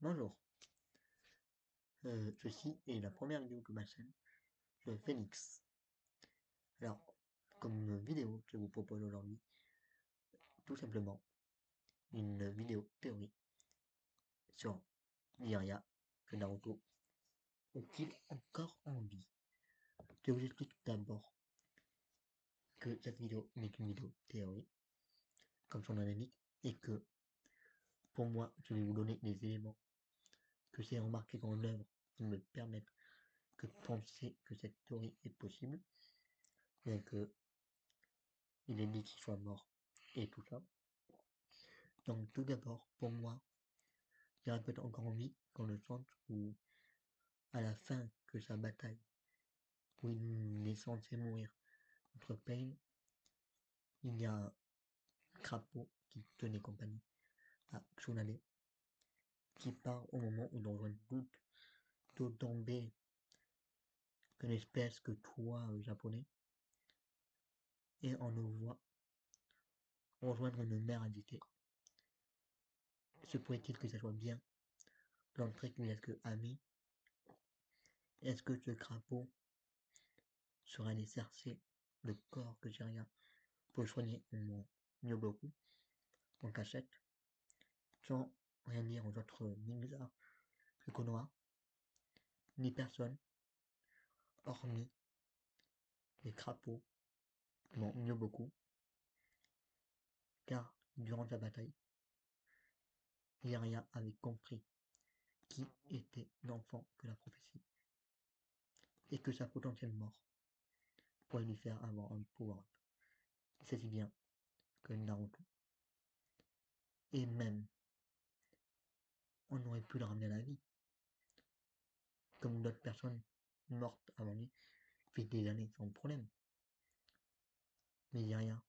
Bonjour, ceci est la première vidéo de ma chaîne, Phoenix. Alors, comme vidéo, je vous propose aujourd'hui tout simplement une vidéo théorie sur Jiraiya, que Naruto est-il encore en vie. Je vous explique d'abord que cette vidéo n'est qu'une vidéo théorie, comme son nom l'indique, et que pour moi, je vais vous donner des éléments que j'ai remarqués dans l'œuvre qui me permettent de penser que cette théorie est possible, bien que il est dit qu'il soit mort et tout ça. Donc tout d'abord, pour moi, il répète encore en vie dans le sens où, à la fin que sa bataille, où il est censé mourir contre Pain, il y a un crapaud qui tenait compagnie à Tsunade, qui part au moment où il rejoint le groupe d'Otombe, une espèce que toit japonais, et on le voit rejoindre une mer agitée. Se pourrait-il que ça soit bien l'entrée qu'il laisse que Ami? Est-ce que ce crapaud sera allé chercher le corps que Jiraiya pour soigner mon Myoboku en cachette, sans rien dire aux autres ninjas de Konoha, ni personne, hormis les crapauds qui m'ont mieux beaucoup, car durant la bataille, Jiraiya avait compris qui était l'enfant de la prophétie, et que sa potentielle mort pourrait lui faire avoir un pouvoir-up. C'est si bien que Naruto, et même, on aurait pu le ramener à la vie, comme d'autres personnes mortes avant lui, depuis des années sans problème. Mais Jiraiya,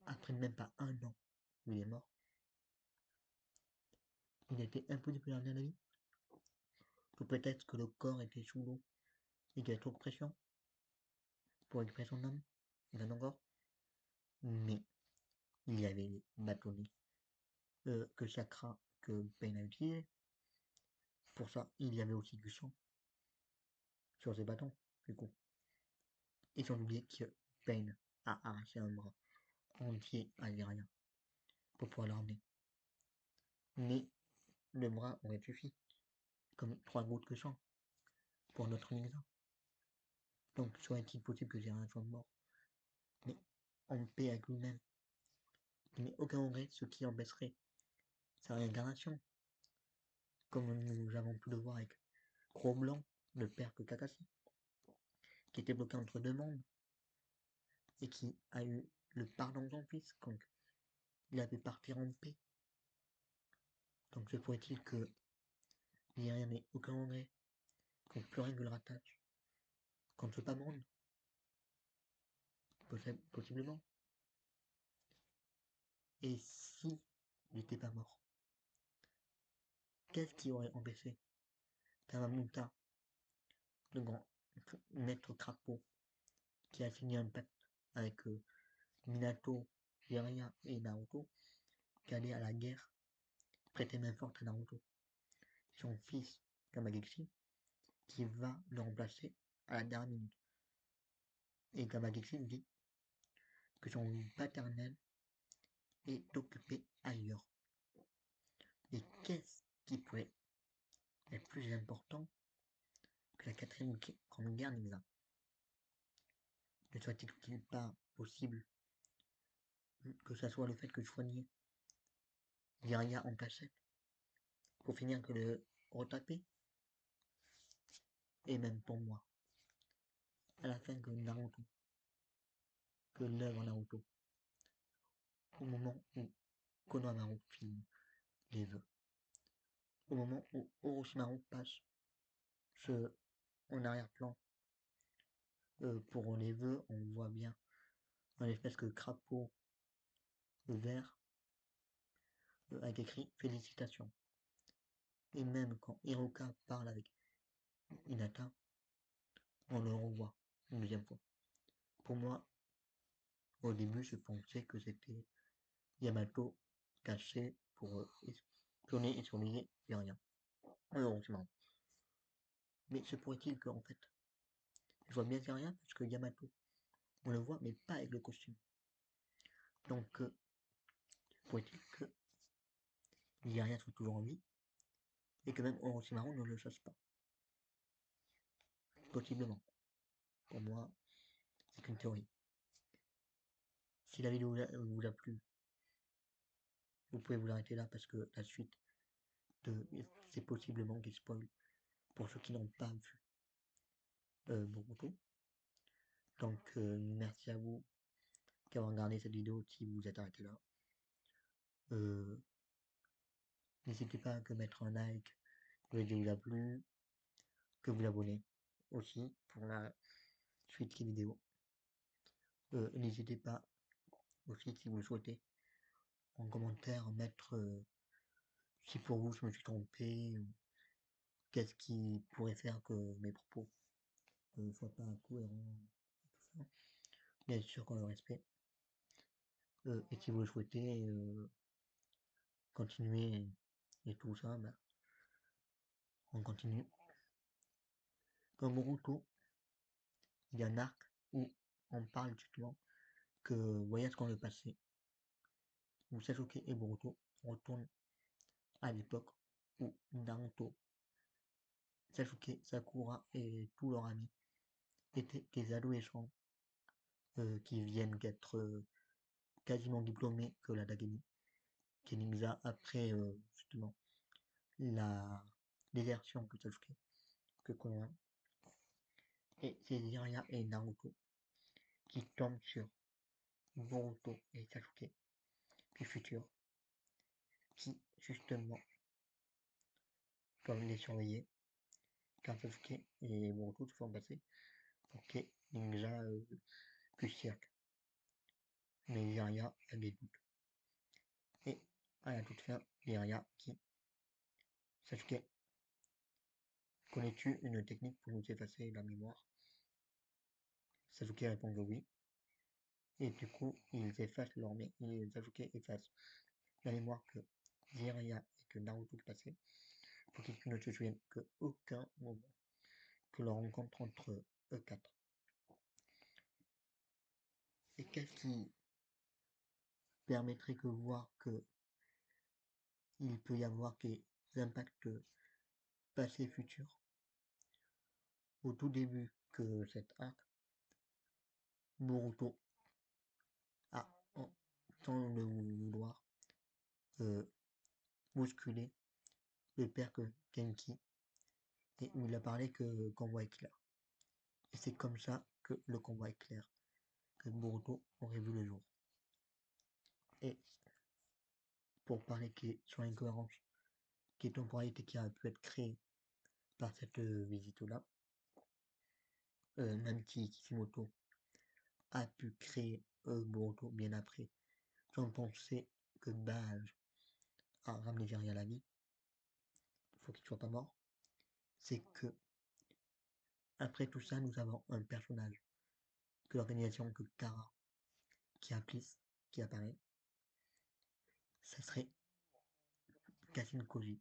après même pas un an où il est mort, il était impossible de le ramener à la vie. Ou peut-être que le corps était sous l'eau et qu'il y avait trop de pression pour récupérer son âme, il encore. Mais il y avait les bâtonnets que Chakra, que Pain a utilisé. Pour ça, il y avait aussi du sang sur ses bâtons, du coup. Et sans oublier que Pain a arraché un bras entier à Jiraiya pour pouvoir le ramener. Mais le bras aurait suffi, comme 3 gouttes de sang, pour notre ninja. Donc, serait-il possible que Jiraiya soit mort, mais en paix avec lui-même? Il n'est aucun regret, ce qui empêcherait sa réincarnation, comme nous avons pu le voir avec Gros-Blanc, le père de Kakashi, qui était bloqué entre deux mondes, et qui a eu le pardon de son fils, donc il a pu partir en paix. Donc se pourrait-il que Jiraiya n'ait aucun regret, qu'on plus rien que le rattache, qu'on ne soit pas monde, possiblement. Et si il n'était pas mort, qu'est-ce qui aurait empêché Kamamuta, le grand maître crapaud, qui a signé un pacte avec Minato, Jiraiya et Naruto, qui allait à la guerre prêter main forte à Naruto, son fils Kamageshi, qui va le remplacer à la dernière minute. Et Kamageshi dit que son paternel est occupé ailleurs. Et qu'est-ce qui pourrait être plus important que la quatrième grande guerre ninja? Ne soit-il pas possible que ce soit le fait que je soignais Jiraiya en cachette pour finir que le retaper? Et même pour moi, à la fin que Naruto, que l'œuvre Naruto, au moment où Konohamaru filme les vœux, au moment où Orochimaru passe en arrière-plan pour les vœux, on voit bien un espèce de crapaud vert avec écrit félicitations. Et même quand Hiruka parle avec Hinata, on le revoit une deuxième fois. Pour moi, au début, je pensais que c'était Yamato caché pour Journée et surveillé, il n'y a rien. Non, c'est marrant. Mais se pourrait-il que, en fait, je vois bien qu'il n'y a rien parce que Yamato, on le voit, mais pas avec le costume. Donc, pourrait-il que Jiraiya soit toujours en vie et que même Orochimaru ne le sache pas. Possiblement. Pour moi, c'est qu'une théorie. Si la vidéo vous a plu, vous pouvez vous arrêter là parce que la suite de c'est possiblement qu'il spoil pour ceux qui n'ont pas vu Boruto. Donc merci à vous d'avoir regardé cette vidéo si vous êtes arrêté là. N'hésitez pas à mettre un like si la vidéo vous a plu, que vous abonnez aussi pour la suite des vidéos. N'hésitez pas aussi si vous le souhaitez en commentaire mettre si pour vous je me suis trompé ou qu'est-ce qui pourrait faire que mes propos ne soient pas cohérents, tout ça. Bien sûr qu'on le respect. Et si vous le souhaitez continuer et tout ça, bah, on continue. Comme Boruto, il y a un arc où on parle justement que voyage dans le passé, où Sasuke et Boruto retournent à l'époque où Naruto, Sasuke, Sakura et tous leurs amis étaient des adolescents qui viennent d'être quasiment diplômés que la Dageni, qui nous a après justement la désertion que Sasuke, que Konoha, et c'est Jiraiya et Naruto qui tombent sur Boruto et Sasuke, puis futur, qui justement doivent les surveiller, car Sasuke et Boruto se font passer pour que ninja plus cirque. Mais Jiraiya a des doutes. Et à la toute fin, Jiraiya qui Sasuke, connais-tu une technique pour nous effacer la mémoire? Sasuke répond que oui. Et du coup, ils effacent leur mémoire. Sasuke efface la mémoire que Jiraiya et que Naruto passaient pour qu'ils ne se souviennent que aucun moment que leur rencontre entre eux quatre. Et qu'est-ce qui permettrait de voir que il peut y avoir des impacts passé-futur? Au tout début que cet arc, Boruto a, sans le vouloir, bousculé le père que Genki et où il a parlé que convoi éclair. Et c'est comme ça que le convoi éclair que Boruto aurait vu le jour. Et pour parler sur l'incohérence qui est temporalité qui a pu être créée par cette visite-là, même si Kishimoto a pu créer Boruto bien après, sans penser que Bage a ramené Jiraiya à la vie, il faut qu'il soit pas mort, c'est que après tout ça, nous avons un personnage que l'organisation que Kara qui apparaît, ça serait Kashin Koji.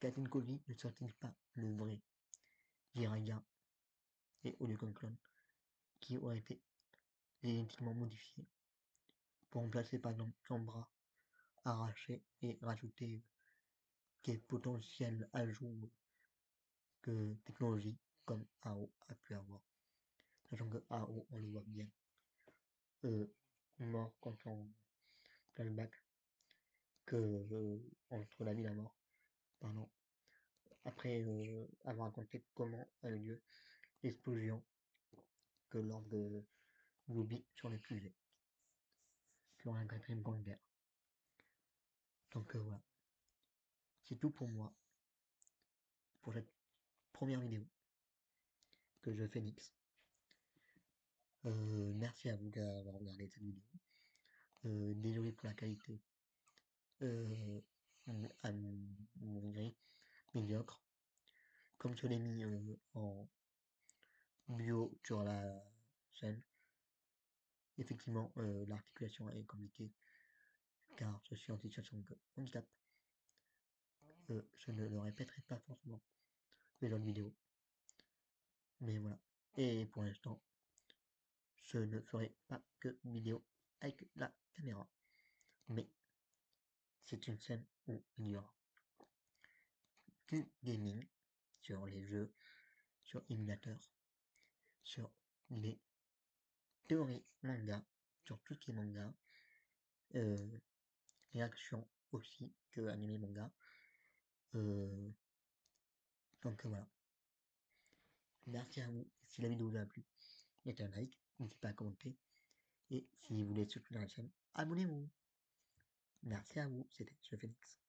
Kashin Koji ne serait-il pas le vrai Jiraiya et Olycon Clone qui aurait été génétiquement modifié pour remplacer par exemple son bras arraché et rajouter des potentiels ajouts que technologie comme AO a pu avoir. Sachant que AO, on le voit bien, mort quand on flashback, que entre la vie et la mort, pardon, après avoir raconté comment a eu lieu l'explosion que lors de Ruby sur les fusées, lors de la 4ème Grande Guerre. Donc voilà, c'est tout pour moi, pour cette première vidéo que je fais Nix. Merci à vous d'avoir regardé cette vidéo. Désolé pour la qualité à mon gré, médiocre. Comme je l'ai mis en bio sur la chaîne, effectivement l'articulation est compliquée car je suis en situation de handicap. je ne le répéterai pas forcément les autres vidéos. Mais voilà. Et pour l'instant, je ne ferai pas que vidéo avec la caméra. Mais c'est une chaîne où il y aura du gaming sur les jeux, sur émulateur, sur les théories manga, sur tout ce qui est manga, réaction aussi que animé manga. Donc voilà. Merci à vous. Si la vidéo vous a plu, mettez un like, n'hésitez pas à commenter. Et si vous voulez soutenir la chaîne, abonnez-vous. Merci à vous, c'était Je Phoenix.